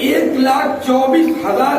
1,24,000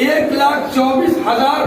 1,24,000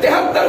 73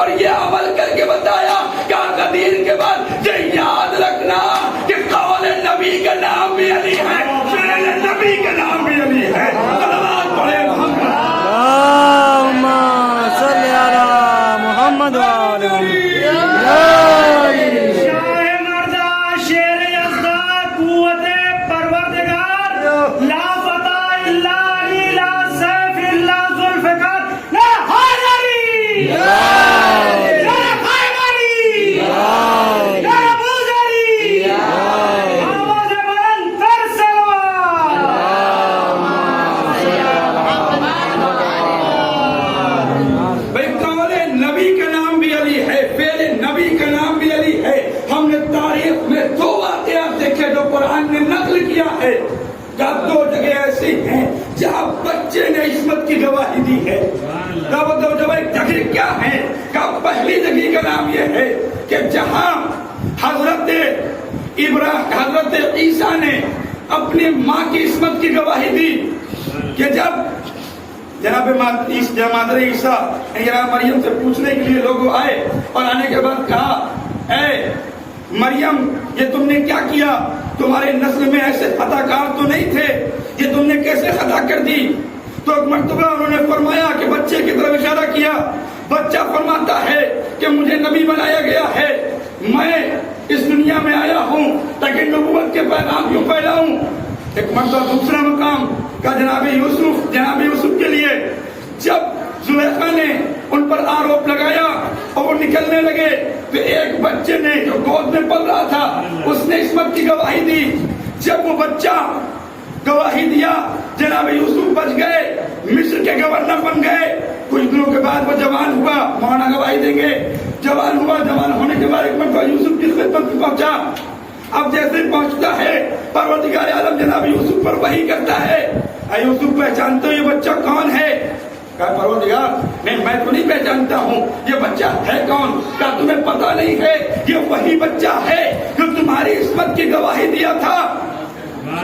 اور یہ عمل کر کے بتایا کہ قدیر کے بعد یہ یاد رکھنا کہ قول نبی کا نام بھی علی ہے، فعل نبی کا نام بھی علی ہے۔ صلوات پڑھے محمد۔ اللهم صل على محمد وآل محمد۔ شاہ مردہ شیر یزدہ قوت پروردگار لا فتح الا علی لا سیف الا ذوالفقار لا حیدری لا حیدری لا بوذری آواز بلند تر سلوات۔ بھائی قول نبی کا نام بھی علی ہے، فعل نبی کا نام بھی علی ہے۔ ہم نے تاریخ میں دو واقعات دیکھے جو قرآن نے نقل کیا ہے، جب دو جگہ ایسی ہیں جہاں بچے نے عصمت کی گواہی دی ہے۔ وہ دو جگہ کیا ہے؟ کہ پہلی جگہ کا نام یہ ہے کہ جہاں حضرت عیسیٰ نے اپنی ماں کی عصمت کی گواہی دی کہ جب جناب مادر عیسیٰ جناب مریم سے پوچھنے کے لیے لوگ آئے اور آنے کے بعد کہا اے مریم یہ تم نے کیا کیا؟ تمہارے نسل میں ایسے خطا کار تو نہیں تھے، یہ تم نے کیسے خطا کر دی؟ تو ایک مرتبہ انہوں نے فرمایا کہ بچے کی طرف اشارہ کیا۔ بچہ فرماتا ہے کہ مجھے نبی بنایا گیا ہے، میں اس دنیا میں آیا ہوں تاکہ نبوت کے پیغام یوں پھیلاؤں۔ ایک مرتبہ دوسرا مقام کا جناب یوسف کے لیے جب زلیخا نے ان پر آروپ لگایا اور وہ نکلنے لگے تو ایک بچے نے جو گود میں پل رہا تھا اس نے عصمت کی گواہی دی۔ جب وہ بچہ گواہی دیا جناب یوسف بچ گئے، مصر کے گورنر بن گئے۔ کچھ دنوں کے بعد وہ جوان ہوا، مولانا گواہی دیں گے، جوان ہوا، جوان ہونے کے بعد ایک مرتبہ یوسف کی خدمت میں پہنچا۔ اب جیسے پہنچتا ہے پروردگار عالم جناب یوسف پر وحی کرتا ہے، اے یوسف پہچانتے ہو یہ بچہ کون ہے؟ کہا پروردگار میں تو نہیں پہچانتا ہوں، یہ بچہ ہے کون؟ کہا تمہیں پتہ نہیں ہے یہ وہی بچہ ہے جو تمہاری عصمت کی گواہی دیا تھا،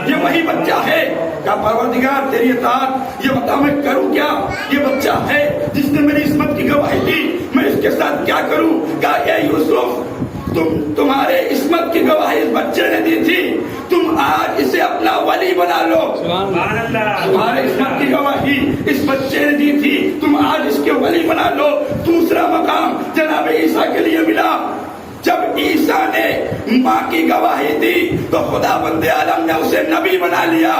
یہ وہی بچہ ہے۔ کہا پروردگار تیری اطاعت، یہ بتا میں کروں کیا؟ یہ بچہ ہے جس نے میری عصمت کی گواہی دی، میں اس کے ساتھ کیا کروں؟ کہا اے یوسف تمہارے عصمت کی گواہی اس بچے نے دی تھی، تم آج اسے اپنا ولی بنا لو۔ تمہارے عصمت کی گواہی اس بچے نے دی تھی، تم آج اس کے ولی بنا لو۔ دوسرا مقام جناب عیسیٰ کے لیے ملا، جب عیسیٰ نے ماں کی گواہی دی تو خدا بند عالم نے اسے نبی بنا لیا۔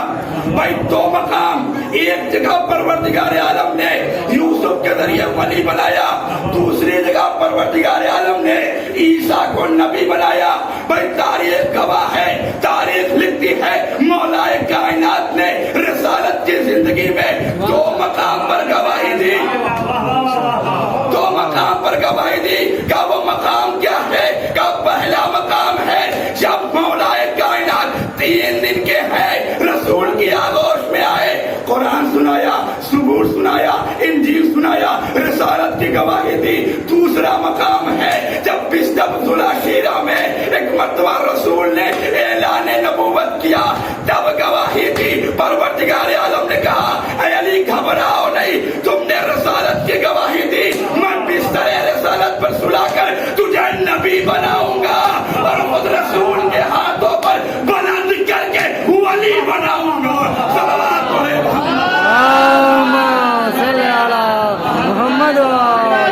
بھائی دو مقام، ایک جگہ پروردگار عالم نے یوسف کے ذریعے ولی بنایا، دوسری جگہ پروردگار عالم نے عیسیٰ کو نبی بنایا۔ بھائی تاریخ گواہ ہے، تاریخ لکھتی ہے مولا کائنات نے رسالت کی زندگی میں دو مقام پر گواہی دی، دو مقام پر گواہی دی۔ کہ وہ مقام کیا ہے؟ کہ پہلا مقام ہے جب مولا کائنات 3 دن کے ہیں رسول کی آغوش میں آئے، قرآن سنایا، زبور سنایا، انجیل سنایا، رسالت کی گواہی دی۔ دوسرا مقام ہے جب بستب ذوالعشیرہ میں ایک مرتبہ رسول نے اعلان نبوت کیا، تب گواہی دی۔ پروردگار عالم نے کہا اے علی گھبراؤ نہیں، تم نے رسالت کی گواہی دی، میں بستر رسالت پر سلا کر تجھے نبی بناؤں گا اور خود رسول کے ہاتھوں پر بلند کر کے ولی بناؤں گا۔ صلوات پڑھے اللهم صل على محمد وآل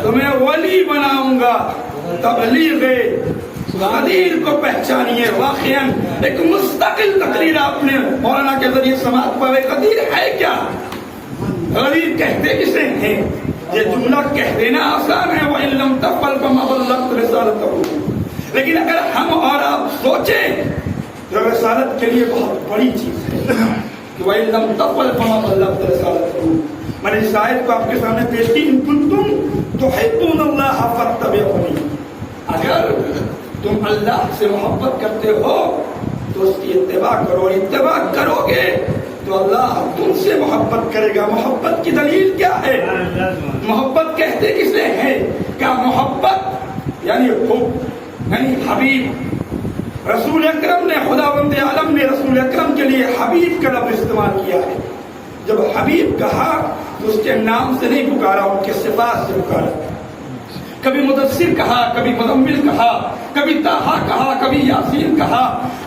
تمہیں ولی بناؤں گا۔ تبلیغ قدیر کو پہچانیے۔ واقعاً ایک مستقل تقریر آپ نے مولانا کے ذریعے سماعت پاوے۔ قدیر ہے کیا؟ قدیر کہتے کسے ہیں؟ یہ جملہ کہہ دینا آسان ہے، وَإِن لَمْ تَفْعَلْ فَمَا بَلَّغْتَ رِسَالَتَهُ، لیکن اگر ہم اور آپ سوچیں تو رسالت کے لیے بہت بڑی چیز ہے کہ وَإِن لَمْ تَفْعَلْ فَمَا بَلَّغْتَ رِسَالَتَهُ۔ میں نے اس آیت کو آپ کے سامنے پیش کی، ان کنتم تحبون اللہ فاتبعونی، اگر تم اللہ سے محبت کرتے ہو تو اس کی اتباع کرو، اتباع کرو گے تو اللہ تم سے محبت کرے گا. محبت کی دلیل کیا ہے؟ محبت کہتے کسے ہیں؟ کیا محبت یعنی حب یعنی حبیب. رسول اکرم نے خداوند عالم نے رسول اکرم کے لیے حبیب کا لفظ استعمال کیا ہے. جب حبیب کہا تو اس کے نام سے نہیں پکارا, ان کے صفات سے پکارا. کبھی مدثر کہا, کبھی مزمل کہا, کبھی طٰہٰ کہا, کبھی یاسین کہا.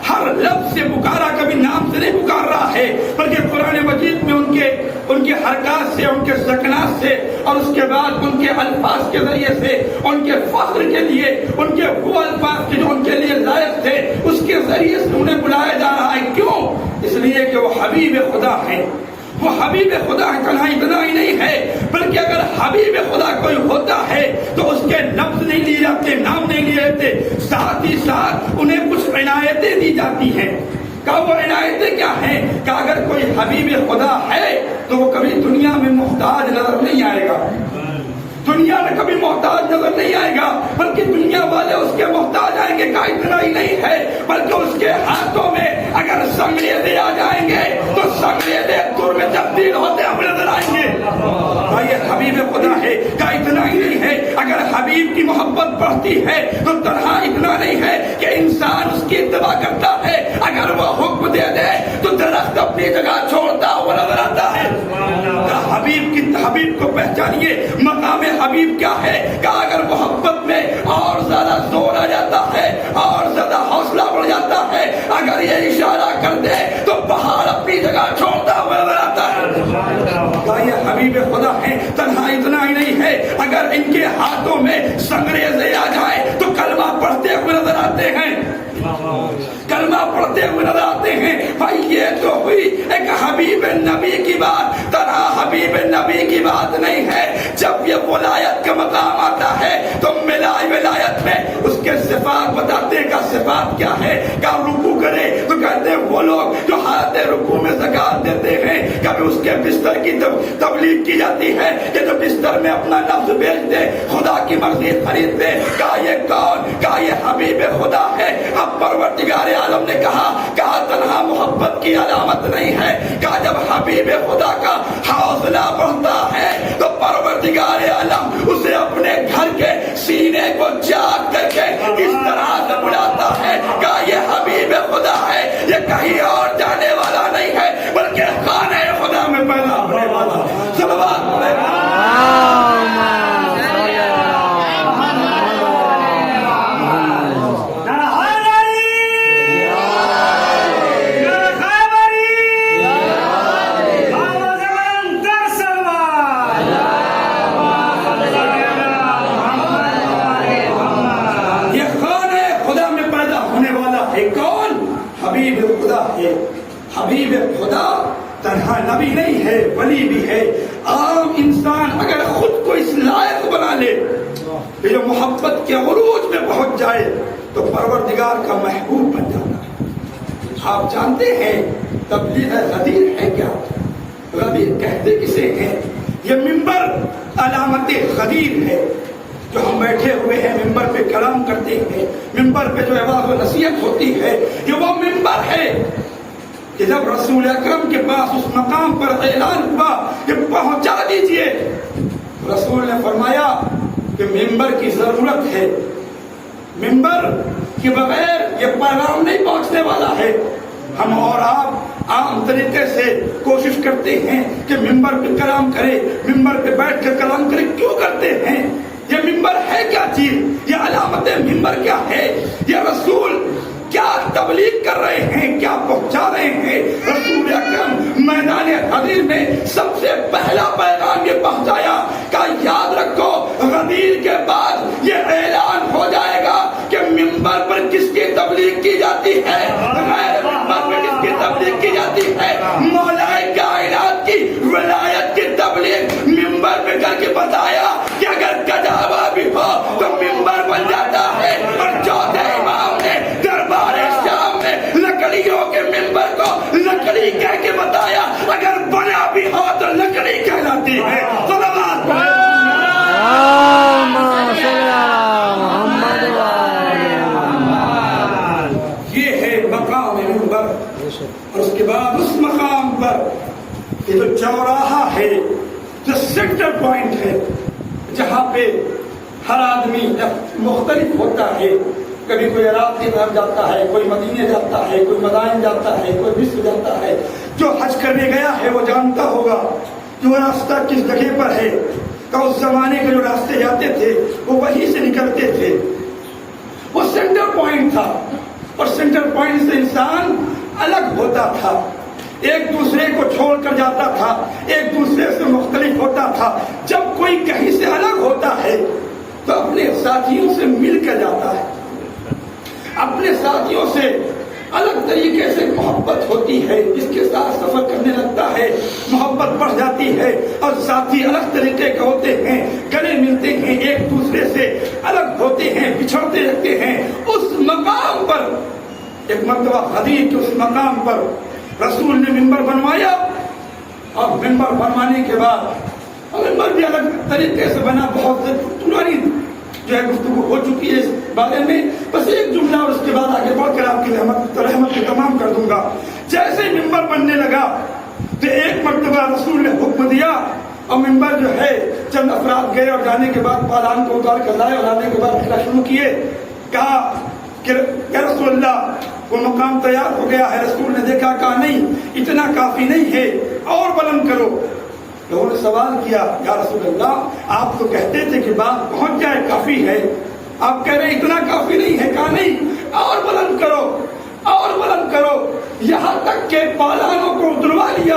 ہر لفظ سے پکارا, کبھی نام سے نہیں پکار رہا ہے, بلکہ قرآن مجید میں ان کے حرکات سے, ان کے سکنات سے, اور اس کے بعد ان کے الفاظ کے ذریعے سے, ان کے فخر کے لیے, ان کے وہ الفاظ کے جو ان کے لیے لائق تھے, اس کے ذریعے سے انہیں بلایا جا رہا ہے. کیوں؟ اس لیے کہ وہ حبیب خدا ہیں. وہ حبیب خدا تنہا اتنا ہی نہیں ہے, بلکہ اگر حبیب خدا کوئی ہوتا ہے تو اس کے لفظ نہیں لیے جاتے, نام نہیں لیے جاتے, ساتھ ہی ساتھ انہیں کچھ عنایتیں دی جاتی ہیں. کہ وہ عنایتیں کیا ہیں؟ کہ اگر کوئی حبیب خدا ہے تو وہ کبھی دنیا میں محتاج نظر نہیں آئے گا, دنیا میں کبھی محتاج نظر نہیں آئے گا, بلکہ دنیا والے اس کے محتاج آئیں گے. کا اتنا ہی نہیں ہے, بلکہ اس کے ہاتھوں میں اگر سنگریزے آ جائیں گے تو سنگریزے دور میں تبدیل ہوتے ہمیں نظر آئیں گے. یہ حبیب خدا ہے. کا اتنا ہی نہیں ہے, اگر حبیب کی محبت بڑھتی ہے تو تنہا اتنا نہیں ہے کہ انسان اس کی اتباع کرتا ہے, اگر وہ حکم دے دے تو درخت اپنی جگہ چھوڑتا ہوا نظر آتا ہے. حبیب کو پہچانیے. مقام حبیب کیا ہے؟ کہ اگر محبت میں اور زیادہ زور آ جاتا ہے, اور زیادہ حوصلہ بڑھ جاتا ہے, اگر یہ اشارہ کر دے تو پہاڑ اپنی جگہ چھوڑتا ہوا نظر آتا ہے. یہ حبیب خدا ہے. تنہا اتنا ہی نہیں ہے, اگر ان کے ہاتھوں میں سنگریزے آ جائے تو کلمہ پڑھتے ہوئے نظر آتے ہیں, کلمہ پڑھتے ہوئے نظر آتے ہیں. بھائی یہ تو ہوئی ایک حبیب نبی کی بات. تنہا حبیب نبی کی بات نہیں ہے, جب یہ ولایت کا مقام آتا ہے تو ملائی ولایت میں اس کے صفات بتاتے ہیں. کا صفات کیا ہے؟ کہ رکوع کرے تو کہتے ہیں وہ لوگ جو حالت رکوع میں زکات دیتے ہیں. کبھی اس کے بستر کی تبلیغ کی جاتی ہے کہ جو بستر میں اپنا نفس بیچ دے, خدا کی مرضی خرید دے. کہا یہ کون؟ کہا یہ حبیب خدا ہے. اب پروردگار عالم نے کہا تنہا محبت کی علامت نہیں ہے. کہا جب حبیب خدا کا حوصلہ بڑھتا ہے تو پروردگار عالم اسے اپنے گھر کے سینے کو جاگ کر کے اس طرح سے بلاتا ہے. کہا یہ حبیب خدا ہے, یہ کہیں اور جانے والا نہیں ہے, بلکہ خانہ خدا میں پیدا ہونے والا. صلوات پڑھے. حبیب خدا تنہا نبی نہیں ہے, ولی بھی ہے. عام انسان اگر خود کو اس لائق بنا لے کہ جو محبت کے عروج میں پہنچ جائے تو پروردگار کا محبوب بن جاتا ہے. آپ جانتے ہیں تبلیغ غدیر ہے کیا؟ غدیر کہتے کسے ہیں؟ یہ ممبر علامت غدیر ہے. جو ہم بیٹھے ہوئے ہیں ممبر پہ کلام کرتے ہیں, ممبر پہ جو عواز و نصیحت ہوتی ہے, یہ وہ ممبر ہے کہ جب رسول اکرم کے پاس اس مقام پر اعلان ہوا کہ پہنچا دیجئے, رسول نے فرمایا کہ ممبر کی ضرورت ہے, ممبر کے بغیر یہ پیغام نہیں پہنچنے والا ہے. ہم اور آپ عام طریقے سے کوشش کرتے ہیں کہ ممبر پہ کلام کرے, ممبر پہ بیٹھ کر کلام کرے. کیوں کرتے ہیں؟ یہ ممبر ہے کیا چیز؟ یہ علامت ممبر کیا ہے؟ یہ رسول کیا تبلیغ کر رہے ہیں, کیا پہنچا رہے ہیں؟ رسول اکرم میدان غدیر میں سب سے پہلا پیغام یہ پہنچایا کہ یاد رکھو غدیر کے بعد یہ اعلان ہو جائے گا کہ ممبر پر کس کی تبلیغ کی جاتی ہے, غیر ممبر پر کس کی تبلیغ کی جاتی ہے. مولا کائنات کی ولایت کی تبلیغ ممبر پہ کر کے بتایا کہ اگر کجاوا بھی ہو تو ممبر بن جاتا ہے. اور چوتھے امام نے دربار شام میں لکڑیوں کے ممبر کو لکڑی کہہ کے بتایا, اگر بنا بھی ہو تو لکڑی کہلاتی ہے. صلوات یہ ہے پہ ہر آدمی مختلف ہوتا ہے. کبھی کوئی عراق کی طرف جاتا ہے, کوئی مدینے جاتا ہے, کوئی مدائن جاتا ہے, کوئی مصر جاتا ہے. جو حج کرنے گیا ہے وہ جانتا ہوگا جو راستہ کس جگہ پر ہے. تو اس زمانے کے جو راستے جاتے تھے وہ وہیں سے نکلتے تھے. وہ سینٹر پوائنٹ تھا, اور سینٹر پوائنٹ سے انسان الگ ہوتا تھا, ایک دوسرے کو چھوڑ کر جاتا تھا, ایک دوسرے سے مختلف ہوتا تھا. جب کوئی کہیں سے الگ ہوتا ہے تو اپنے ساتھیوں سے مل کر جاتا ہے, اپنے ساتھیوں سے الگ طریقے سے محبت ہوتی ہے. جس کے ساتھ سفر کرنے لگتا ہے محبت بڑھ جاتی ہے, اور ساتھی الگ طریقے کے ہوتے ہیں, گلے ملتے ہیں, ایک دوسرے سے الگ ہوتے ہیں, بچھڑتے رہتے ہیں. اس مقام پر ایک مرتبہ غدیر کے اس مقام پر رسول نے ممبر بنوایا, اور ممبر بنوانے کے بعد ممبر بھی الگ طریقے سے بنا. بہت پرانی جو ہے گفتگو ہو چکی ہے اس بارے میں, بس ایک جملہ اور اس کے بعد آگے بڑھ کر آپ کی رحمت کو تمام کر دوں گا. جیسے ممبر بننے لگا تو ایک مرتبہ رسول نے حکم دیا, اور ممبر جو ہے چند افراد گئے, اور جانے کے بعد پالان کو اتار کر لائے, اور آنے کے بعد کھلا شروع کیے. کہا کہ یا رسول اللہ وہ مقام تیار ہو گیا ہے. رسول نے دیکھا, کہا نہیں اتنا کافی نہیں ہے, اور بلند کرو. لوگوں نے سوال کیا, یا رسول اللہ آپ تو کہتے تھے کہ بات پہنچ جائے کافی ہے, آپ کہہ رہے ہیں اتنا کافی نہیں ہے. کہا نہیں, اور بلند کرو, اور بلند کرو. یہاں تک کہ پالانوں کو اتروا لیا,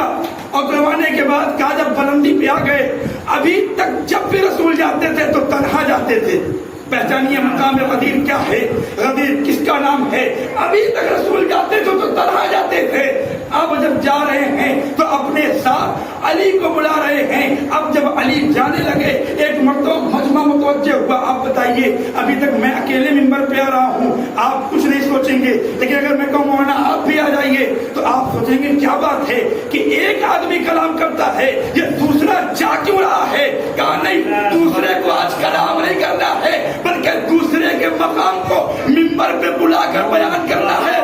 اور اتروانے کے بعد کہا جب بلندی پہ آ گئے, ابھی تک جب بھی رسول جاتے تھے تو تنہا جاتے تھے. پہچانیے مقام غدیر کیا ہے, غدیر کس کا نام ہے. ابھی تک رسول جاتے تھے تو تنہا جاتے تھے, اب جب جا رہے ہیں تو اپنے ساتھ علی کو بلا رہے ہیں. اب جب علی جانے لگے ایک مرتبہ مجمع متوجہ ہوا, آپ بتائیے ابھی تک میں اکیلے ممبر پہ آ رہا ہوں, آپ کچھ نہیں سوچیں گے, لیکن اگر میں کہوں مولانا آپ بھی آ جائیے تو آپ سوچیں گے کیا بات ہے کہ ایک آدمی کلام کرتا ہے, یہ دوسرا جا کیوں رہا ہے. کہا نہیں, دوسرے کو آج کلام نہیں کرنا ہے, بلکہ دوسرے کے مقام کو ممبر پہ بلا کر بیان کرنا ہے.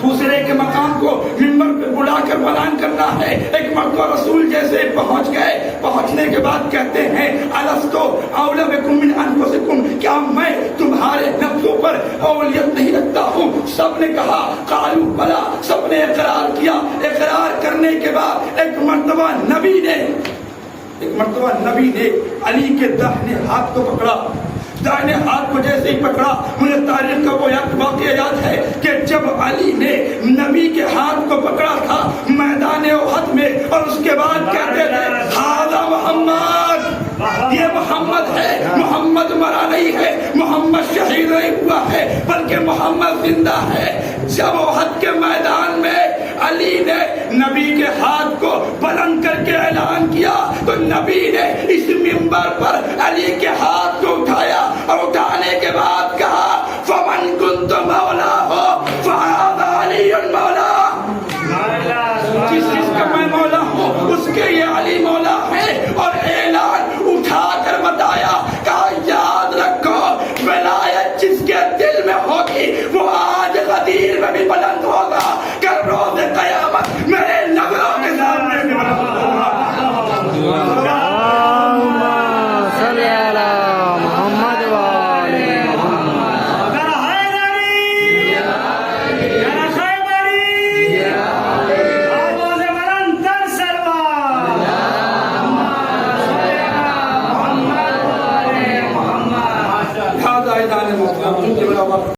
دوسرے کے مقام کو ممبر پہ بلا کر بیان کرنا ہے. ایک مرتبہ رسول جیسے پہنچ گئے, پہنچنے کے بعد کہتے ہیں الستو اولی بکم من انفسکم, کیا میں تمہارے نفسوں پر اولیت نہیں رکھتا ہوں. سب نے کہا قالوا بلا, سب نے اقرار کیا. اقرار کرنے کے بعد ایک مرتبہ نبی نے علی کے داہنے ہاتھ کو پکڑا. داہنے ہاتھ کو جیسے ہی پکڑا, مجھے تاریخ کا وہ واقعہ یاد ہے کہ جب علی نے نبی کے ہاتھ کو پکڑا تھا میدان احد میں, اور اس کے بعد کہتے تھے ھذا محمد, یہ محمد ہے. محمد مرا نہیں ہے, محمد شہید نہیں ہوا ہے, بلکہ محمد زندہ ہے. جب احد کے میدان میں علی نے نبی کے ہاتھ کو بلند کر کے اعلان کیا تو نبی نے اس ممبر پر علی کے ہاتھ کو اٹھایا, اور اٹھانے کے بعد کہا فمن کنت مولا ہو فہذا علی مولا, جس چیز کا میں مولا ہوں اس کے یہ علی مولا ہے. اور اعلان اٹھا کر بتایا, کہا یاد رکھو ولایت جس کے دل میں ہوگی وہ آج غدیر میں بھی بلند ہوگا, کل روز قیامت میرے نظروں کے سامنے بھی بلند ہوگا. صلی اللہ محمد وآل محمد. هذا اعلان